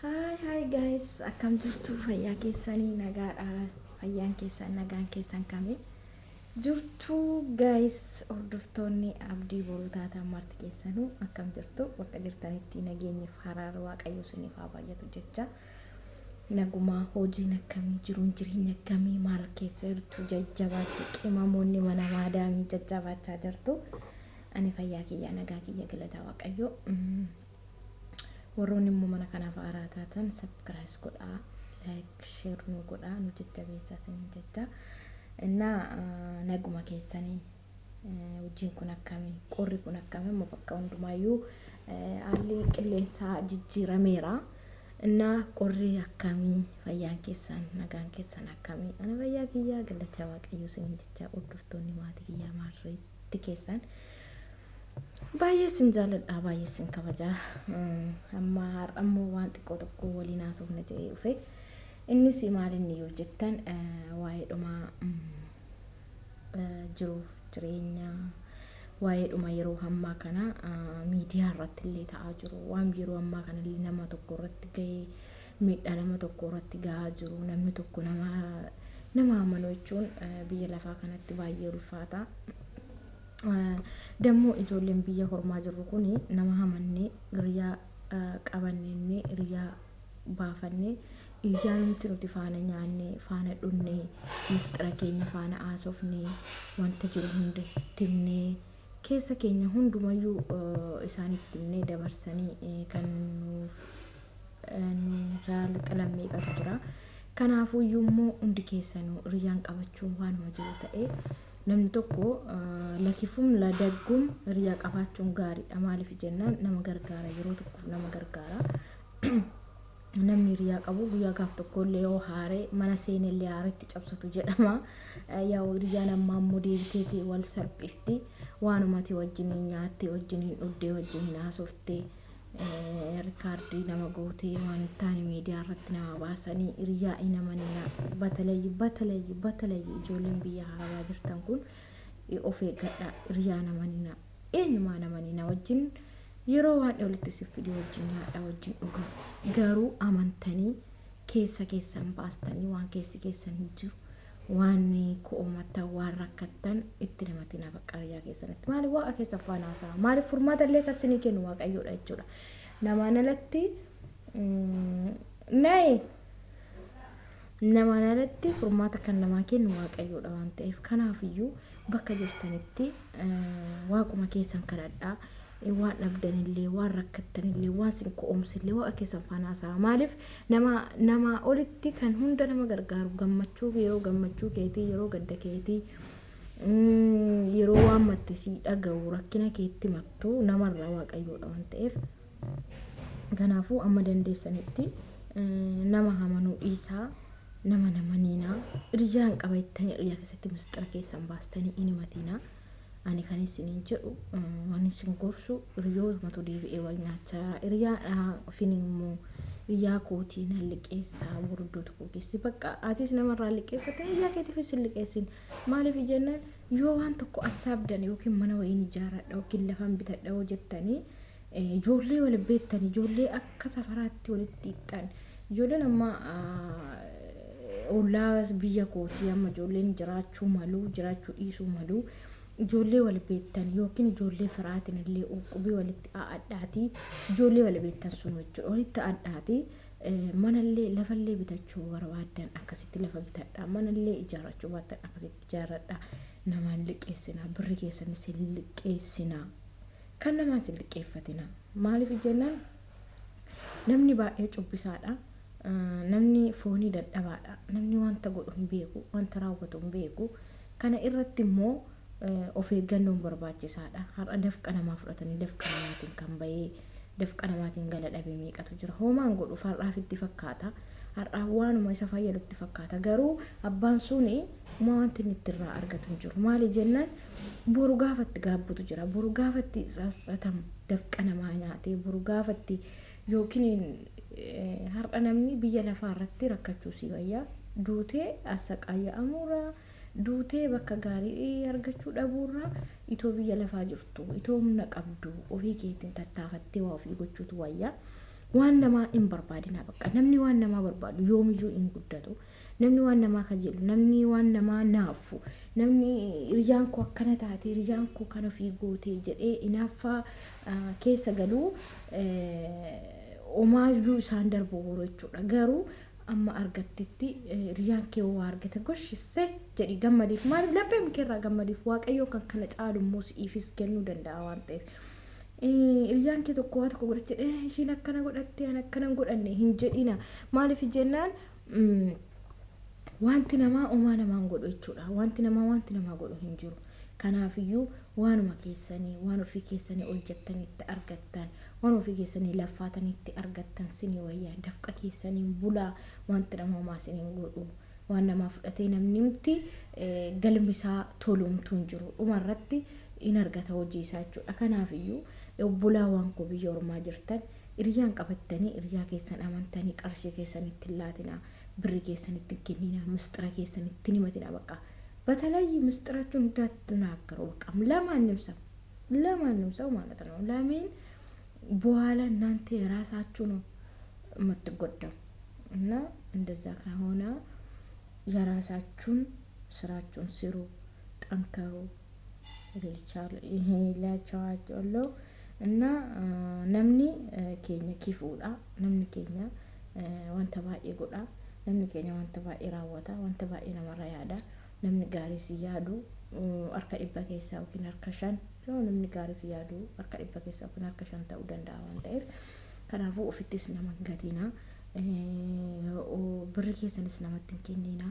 Hi guys, akkam jirtu fayyaa keessanii nagaadha. Fayyaan keessan nagaan keessan kami jirtu guys, hordoftoonni abdii boruu taataan marti keessanuu akkam jirtu bakka jirtanitti nageenyiif haraara waaqayyo isiniif haa baay'atu jecha nagumaa hojiin akkamii jiruun jireenya akkamii maal keessa jirtu jajjabaadhu qimamoonni mana maadaamii jajjabaachaa jirtu ani fayyaa kiyya nagaa kiyya galataa waaqayyo warroonni immoo mana kanaaf haaraa taatan subscribe godhaa like share nu godhaa nu jajjabeessaa isin jecha innaa naguma keessanii wajjin kun akkamii qorri kun akkamii immoo bakka hundumaayyuu haalli qilleensaa jijjiirameera innaa qorri akkamii fayyaan keessan nagaan keessan akkamii ani fayyaa kiyyaa galataa waaqayyo isin jecha hordoftoonni maatii kiyyaa maarreetti keessan baay'eesin jaaladha baay'eesin kabajaa amma har'ammoo waan xiqqoo tokko waliin haasofna jedhee dhufe innis maal inni yoo jettan waa'ee dhuma jiruuf jireenya waa'ee dhuma yeroo ammaa kana miidiyaa irratti illee ta'aa jiru waan yeroo ammaa kana illee nama tokko irratti ga'ee miidhaa nama tokko irratti ga'aa jiru namni tokko nama amanuu jechuun biyya lafaa kanatti baay'ee ulfaata. Dammoo ijoolleen biyya hormaa jirru kuni nama hamannee hiriyaa qabannee hiriyaa baafannee iyyaa nuti faana nyaannee faana dhunnee mistira keenya faana haasofnee wanta jiru hunda timnee keessa keenya hundumayyuu isaanitti himnee dabarsanii kan nuuf saalxalammee qabu jira. Kanaafuu immoo hundi keessanuu hiriyaan qabachuun waanuma jiru ta'ee namni tokko lakifuun ladagguun hiriyaa qabaachuun gaariidha. Maaliif jennaan nama gargaara yeroo tokkoof nama gargaara. Namni hiriyaa qabu guyyaa gaaf tokko illee yoo haaree mana seenillee haaretti cabsatu jedhama. Yaa hiriyaa namaa immoo deebiteeti wal salphifti waanumati wajjiniin nyaattee wajjiniin dhuddee wajjiniin haasoftee rikaardii nama gootee waan taane miidiyaa irratti nama baasanii hiriyaa inamanina batalayyi ijoolleen biyya haaraa jirtan kun of eeggadha hiriyaa namanina eenyumaa namanina wajjin yeroo waan walitti siffidii wajjin nyaadha wajjin dhugaa garuu amantanii keessa keessan baastanii waan keessi keessan jiru waan ko'umata waan rakkattan itti namatina baqqariyaa keessanitti maali waaqa keessa faanaasaa maali furmaata illee kasinii kennu waaqayyoodha jechuudha namaan alatti namaan alatti furmaata kan namaa kennu waaqayyoodha waan ta'eef kanaafiyyuu bakka jirtanitti waaquma keessan kadhadhaa waan dhabdanillee waan rakkattanillee waan sin ko'umsillee waaqa keessan faanaasaa maaliif nama olitti kan hunda nama gargaaru gammachuu yeroo gammachuu keetii yeroo gadda keetii yeroo waan mattisii dhaga'u rakkina keetti mattu namarraa waaqayyoodha waan ta'eef kanaafuu amma dandeessanitti nama hamanuu dhiisaa nama namaniinaa hiriyaan qabattanii hiriyaa keessatti mistira keessan baastanii inimatiinaa ani kan isiniin jedhu waan isin gorsu hiriyootatu deebi'ee wal nyaachaa hiriyaa finimmoo hiriyaa kootii nan liqeessaa burduu tokko keessi bakka atis namarraa liqeeffate hiriyaa keetiifis liqeessin maaliif jennaan yoo waan tokko assaabdan yookiin mana wayiin ijaaradha yookiin lafaan bitadha yoo jettanii ijoollee wal beektanii ijoollee akka safaraatti walitti hixxan ijoolleen amma ollaa biyya kootii amma ijoolleen jiraachuu malu jiraachuu dhiisuu malu ijoollee wal beektan yookiin ijoollee firaatiin illee uqubii walitti aadhaati ijoollee wal beektan sun jechuudha walitti aadhaati manallee lafallee bitachuu barbaadan akkasitti lafa bitadha manallee ijaarrachuu baattan akkasitti ijaarradha namaan liqeessina birri keessan isin liqeessina kan namaa isin liqeeffatina maaliif jennaan namni baay'ee cubbisaadha namni foonii dadhabaadha namni wanta godhu hin beeku wanta raawwatu hin beeku kana irratti immoo of eeggannoon barbaachisaadha har'a dafqa namaa fudhatanii dafqa namaatiin kan bahee dafqa namaatiin gala dhabee meeqatu jira hoomaan godhu har'aaf itti fakkaata har'aa waanuma isa fayyadutti fakkaata garuu abbaan suni uma wanti inni irraa argatu hin jiru maali jennaan boru gaafatti gaabbutu jira boru gaafatti sassatam dafqa namaa nyaatee boru gaafatti yookiin har'a namni biyya lafaa irratti rakkachuu si wayyaa duutee asaqayya amuura duutee bakka gaarii argachuu dhabuurraa itoo biyya lafaa jirtu itoo humna qabdu ofii keetiin tattaafattee waa ofii gochuutu wayyaa waan namaa hin barbaadina bakka namni waan namaa barbaadu yoomiyyuu hin guddatu namni waan namaa kajeelu namni waan namaa naafu namni hiriyaan koo akkana taate hiriyaan koo kana ofii gootee jedhee inaaffaa keessa galuu omaayyuu isaan darbu boru jechuudha garuu amma argattetti hiriyaan kee waa argate goshisse jedhi gammadiif maaliif laphee mikeerraa gammadiif waaqayyoo kan kana caalu immoo siifis kennuu danda'a waan ta'eef hiriyaan kee tokko waa tokko godhatte ishiin akkana godhatte an akkana godhanne hin jedhina maaliif jennaan wanti namaa omaa namaan godhu jechuudha wanti namaa godhu hin jiru kanaafiyyuu waanuma keessanii waan ofii keessanii hojjettanitti argattan waan ofii keessanii laffaatanitti argattan sinii wayyaa dafqa keessanii bulaa wanti namaa siniin godhu waan namaa fudhatee namnimti galmisaa tolumtu hin jiru dhumarratti in argata hojii isaa jechuudha kanaafiyyuu bulaa waan koo biyya ormaa jirtan hiriyaan qabattanii hiriyaa keessan amantanii qarshii keessanitti laatina ብር ኬሰንት ከኒና ምስጥራ ኬሰንት ንመትና በቃ በተለይ ምስጥራችሁን እንዳትናገሩ በቃ ለማንም ሰው ማለት ነው ለምን በኋላ እናንተ ራሳችሁ ነው የምትጎዳው እና እንደዛ ከሆነ የራሳችሁን ስራችሁን ስሩ ጠንከሩ ይልቻል ይሄ ላቻዋለው እና ነምኒ ኬኛ ኪፉዳ ነምኒ ኬኛ ወንተ ባይ ጎዳ namni keenya wanta baay'ee raawwata wanta baay'ee namarra yaada namni gaarii si yaadu harka dhibba keessaa yookiin harka 5 namni gaarii si yaadu harka dhibba keessaa yookiin harka 5 ta'uu danda'a waan ta'eef kanaafuu ofittis nama gatina birri keessanis namatti kennina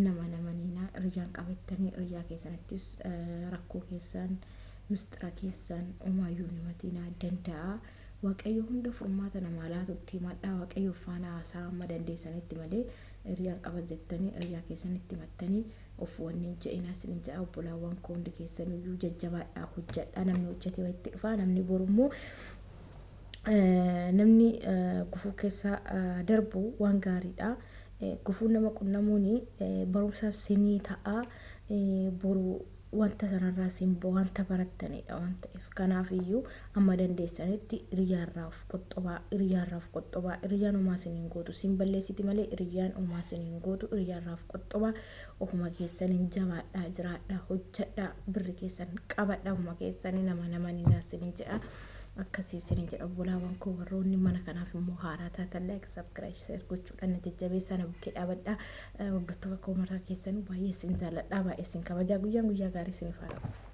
nama namanina rijaan qabattanii riyaa keessanittis rakkoo keessan mistira keessan umayyuu nimatina danda'a waaqayyo hunda furmaata nama laatutti madda waaqayyo faana haasaa amma dandeessanitti malee hiriyaan qabazettanii hiriyaa keessanitti mattanii of wanni je'ina sin ja'a obbolaawwan koo hundi keessaniyyuu jajjabaadhaa hojjedhaa namni hojjetee itti dhufa namni borummoo namni gufuu keessa darbu waan gaariidha gufuu nama qunnamuuni barumsaaf sinii ta'a boru wanta sanarraa simbo wanta barattaniidha wanta if kanaafiyyuu amma dandeessanitti hiriyaarraaf qoxxobaa hiriyaan umaa siniin gootu simballeessiti malee hiriyaan umaa siniin gootu hiriyaarraaf qoxxobaa ofuma keessaniin jabaadhaa jiraadhaa hojjedhaa birri keessan qabadhaa ofuma keessanii namananii naasiniin jedha akkasii siniin jedha obbolaawwan koo warroonni mana kanaaf immoo haaraa taatan like subscribe share gochuudhaan jajjabeessaa na bukkee dhaabadhaa hordoftoota koo maraa keessanuu baay'ee sin jaalladhaa baay'ee sin kabajaa guyyaa gaarii siniif haa ta'u